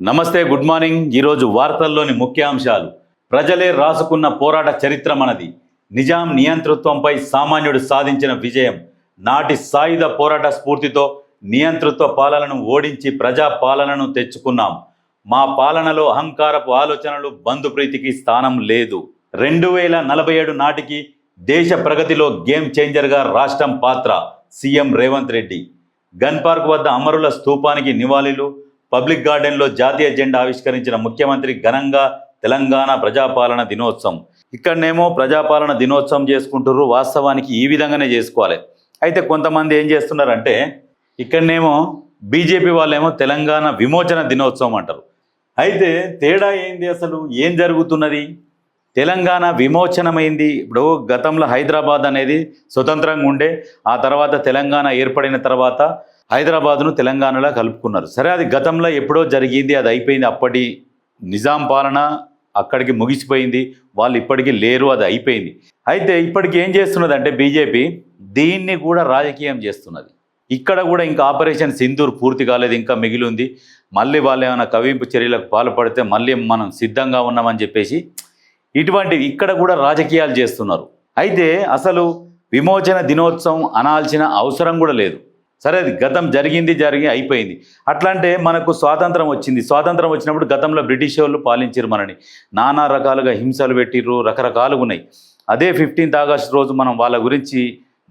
నమస్తే, good morning. ఈరోజు వార్తల్లోని ముఖ్యాంశాలు. ప్రజలే రాసుకున్న పోరాట చరిత్ర మనది. నిజాం నియంతృత్వంపై సామాన్యుడు సాధించిన విజయం. నాటి సాయుధ పోరాట స్ఫూర్తితో నియంతృత్వ పాలనను ఓడించి ప్రజా పాలనను తెచ్చుకున్నాం. మా పాలనలో అహంకారపు ఆలోచనలు, బంధుప్రీతికి స్థానం లేదు. 2047 నాటికి దేశ ప్రగతిలో గేమ్ చేంజర్గా రాష్ట్రం పాత్ర. CM Revanth Reddy. Gun park వద్ద అమరుల స్తూపానికి నివాళులు. పబ్లిక్ గార్డెన్లో జాతీయ జెండా ఆవిష్కరించిన ముఖ్యమంత్రి. ఘనంగా తెలంగాణ ప్రజాపాలన దినోత్సవం. ఇక్కడనేమో ప్రజాపాలన దినోత్సవం చేసుకుంటున్నారు. వాస్తవానికి ఈ విధంగానే చేసుకోవాలి. అయితే కొంతమంది ఏం చేస్తున్నారంటే, ఇక్కడనేమో బీజేపీ వాళ్ళేమో తెలంగాణ విమోచన దినోత్సవం అంటారు. అయితే తేడా ఏంది? అసలు ఏం జరుగుతున్నది? తెలంగాణ విమోచనమైంది. ఇప్పుడు గతంలో హైదరాబాద్ అనేది స్వతంత్రంగా ఉండే, ఆ తర్వాత తెలంగాణ ఏర్పడిన తర్వాత హైదరాబాద్ను తెలంగాణలో కలుపుకున్నారు. సరే, అది గతంలో ఎప్పుడో జరిగింది, అది అయిపోయింది. అప్పటి నిజాం పాలన అక్కడికి ముగిసిపోయింది. వాళ్ళు ఇప్పటికీ లేరు, అది అయిపోయింది. అయితే ఇప్పటికి ఏం చేస్తున్నది అంటే బీజేపీ దీన్ని కూడా రాజకీయం చేస్తున్నది. ఇక్కడ కూడా ఇంకా ఆపరేషన్ సింధూర్ పూర్తి కాలేదు, ఇంకా మిగిలి ఉంది. మళ్ళీ వాళ్ళు ఏమైనా కవింపు చర్యలకు పాల్పడితే మళ్ళీ మనం సిద్ధంగా ఉన్నామని చెప్పేసి ఇటువంటివి ఇక్కడ కూడా రాజకీయాలు చేస్తున్నారు. అయితే అసలు విమోచన దినోత్సవం అనాల్సిన అవసరం కూడా లేదు. సరే, అది గతం జరిగి అయిపోయింది. అట్లంటే మనకు స్వాతంత్రం వచ్చింది. స్వాతంత్రం వచ్చినప్పుడు గతంలో బ్రిటిష్ వాళ్ళు పాలించారు మనని. నానా రకాలుగా హింసలు పెట్టిర్రు, రకరకాలుగా ఉన్నాయి. అదే 15th ఆగస్టు రోజు మనం వాళ్ళ గురించి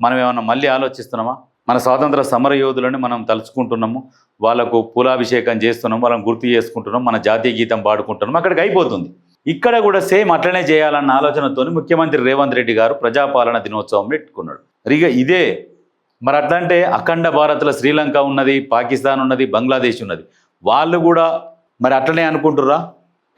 మనం ఏమన్నా మళ్ళీ ఆలోచిస్తున్నామా? మన స్వాతంత్ర సమర యోధులని మనం తలుచుకుంటున్నాము, వాళ్ళకు పూలాభిషేకం చేస్తున్నాము, వాళ్ళని గుర్తు చేసుకుంటున్నాం, మన జాతీయ గీతం పాడుకుంటున్నాం. అక్కడికి అయిపోతుంది. ఇక్కడ కూడా సేమ్ అట్లనే చేయాలన్న ఆలోచనతో ముఖ్యమంత్రి రేవంత్ రెడ్డి గారు ప్రజాపాలన దినోత్సవం పెట్టుకున్నాడు. ఇక ఇదే మరి అట్లంటే అఖండ భారత్లో శ్రీలంక ఉన్నది, పాకిస్తాన్ ఉన్నది, బంగ్లాదేశ్ ఉన్నది. వాళ్ళు కూడా మరి అట్లనే అనుకుంటుర్రా?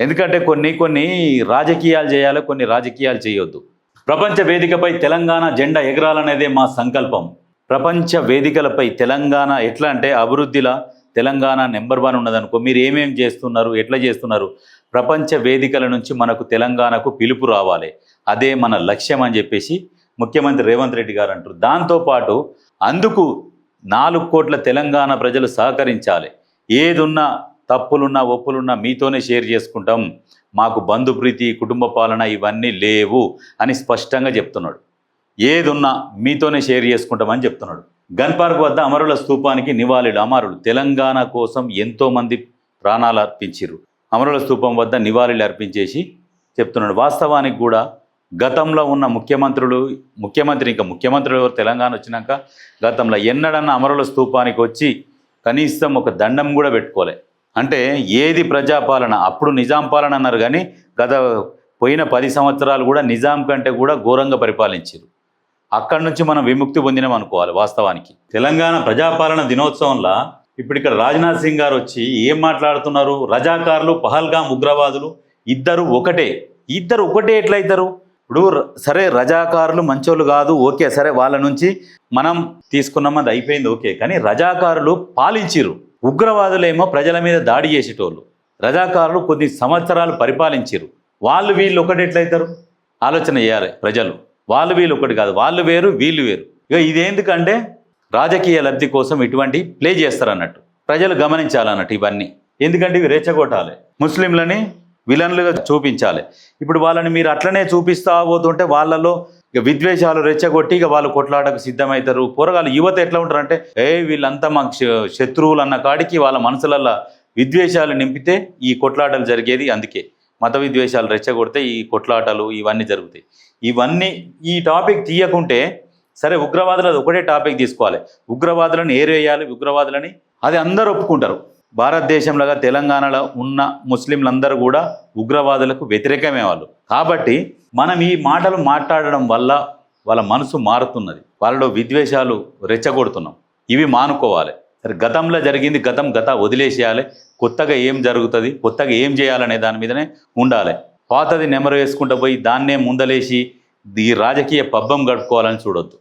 ఎందుకంటే కొన్ని రాజకీయాలు చేయాలి, కొన్ని రాజకీయాలు చేయొద్దు. ప్రపంచ వేదికపై తెలంగాణ జెండా ఎగరాలనేదే మా సంకల్పం. ప్రపంచ వేదికలపై తెలంగాణ ఎట్లా అంటే అభివృద్ధిలో తెలంగాణ నెంబర్ 1 ఉన్నదనుకో. మీరు ఏమేం చేస్తున్నారు, ఎట్లా చేస్తున్నారు? ప్రపంచ వేదికల నుంచి మనకు తెలంగాణకు పిలుపు రావాలి, అదే మన లక్ష్యం అని చెప్పేసి ముఖ్యమంత్రి రేవంత్ రెడ్డి గారు అంటారు. దాంతోపాటు అందుకు 4 కోట్ల తెలంగాణ ప్రజలు సహకరించాలి. ఏదున్నా, తప్పులున్నా, ఒప్పులున్నా మీతోనే షేర్ చేసుకుంటాం. మాకు బంధుప్రీతి, కుటుంబ పాలన ఇవన్నీ లేవు అని స్పష్టంగా చెప్తున్నాడు. ఏదున్నా మీతోనే షేర్ చేసుకుంటామని చెప్తున్నాడు. గన్ పార్క్ వద్ద అమరుల స్తూపానికి నివాళులు. అమరులు తెలంగాణ కోసం ఎంతోమంది ప్రాణాలు అర్పించారు. అమరుల స్తూపం వద్ద నివాళులు అర్పించేసి చెప్తున్నాడు. వాస్తవానికి కూడా గతంలో ఉన్న ముఖ్యమంత్రులు ఎవరు తెలంగాణ వచ్చినాక గతంలో ఎన్నడన్నా అమరుల స్తూపానికి వచ్చి కనీసం ఒక దండం కూడా పెట్టుకోలే. అంటే ఏది ప్రజాపాలన? అప్పుడు నిజాం పాలన అన్నారు, కానీ పోయిన 10 సంవత్సరాలు కూడా నిజాం కంటే కూడా ఘోరంగా పరిపాలించారు. అక్కడి నుంచి మనం విముక్తి పొందినాం అనుకోవాలి. వాస్తవానికి తెలంగాణ ప్రజాపాలన దినోత్సవంలో ఇప్పుడు ఇక్కడ రాజ్నాథ్ సింగ్ గారు వచ్చి ఏం మాట్లాడుతున్నారు? రజాకారులు, పహల్గాం ఉగ్రవాదులు ఇద్దరు ఒకటే ఎట్లయితారు? ఇప్పుడు సరే, రజాకారులు మంచోళ్ళు కాదు, ఓకే, సరే, వాళ్ళ నుంచి మనం తీసుకున్నాం, అది అయిపోయింది, ఓకే. కానీ రజాకారులు పాలించిరు, ఉగ్రవాదులేమో ప్రజల మీద దాడి చేసేటోళ్ళు. రజాకారులు కొన్ని సంవత్సరాలు పరిపాలించిరు. వాళ్ళు వీళ్ళు ఒకటి ఎట్లయితారు? ఆలోచన చేయాలి ప్రజలు. వాళ్ళు వీళ్ళు ఒకటి కాదు, వాళ్ళు వేరు, వీళ్ళు వేరు. ఇక ఇదేందుకంటే రాజకీయ లబ్ధి కోసం ఇటువంటి ప్లే చేస్తారన్నట్టు ప్రజలు గమనించాలన్నట్టు ఇవన్నీ. ఎందుకంటే ఇవి రెచ్చగొట్టాలి, ముస్లింలని విలన్లుగా చూపించాలి. ఇప్పుడు వాళ్ళని మీరు అట్లనే చూపిస్తా పోతుంటే వాళ్ళలో ఇక విద్వేషాలు రెచ్చగొట్టి ఇక వాళ్ళు కొట్లాటకు సిద్ధమవుతారు. పోరగాళ్ళు యువత ఎట్లా ఉంటారంటే, వీళ్ళంతా మాకు శత్రువులు అన్న కాడికి వాళ్ళ మనసులల్లో విద్వేషాలు నింపితే ఈ కొట్లాటలు జరిగేది. అందుకే మత విద్వేషాలు రెచ్చగొడితే ఈ కొట్లాటలు ఇవన్నీ జరుగుతాయి. ఇవన్నీ ఈ టాపిక్ తీయకుంటే సరే, ఉగ్రవాదులు అది ఒకటే టాపిక్ తీసుకోవాలి. ఉగ్రవాదులను ఏరేయాలి, ఉగ్రవాదులని అది అందరూ ఒప్పుకుంటారు. భారతదేశంలో తెలంగాణలో ఉన్న ముస్లింలందరూ కూడా ఉగ్రవాదులకు వ్యతిరేకమే వాళ్ళు. కాబట్టి మనం ఈ మాటలు మాట్లాడడం వల్ల వాళ్ళ మనసు మారుతున్నది, వాళ్ళలో విద్వేషాలు రెచ్చగొడుతున్నాం. ఇవి మానుకోవాలి. సరే, గతంలో జరిగింది గత వదిలేసేయాలి. కొత్తగా ఏం జరుగుతుంది, కొత్తగా ఏం చేయాలనే దాని మీదనే ఉండాలి. పాతది నెమరు వేసుకుంటూ పోయి దాన్నే ముందలేసి ఈ రాజకీయ పబ్బం గడుపుకోవాలని చూడొద్దు.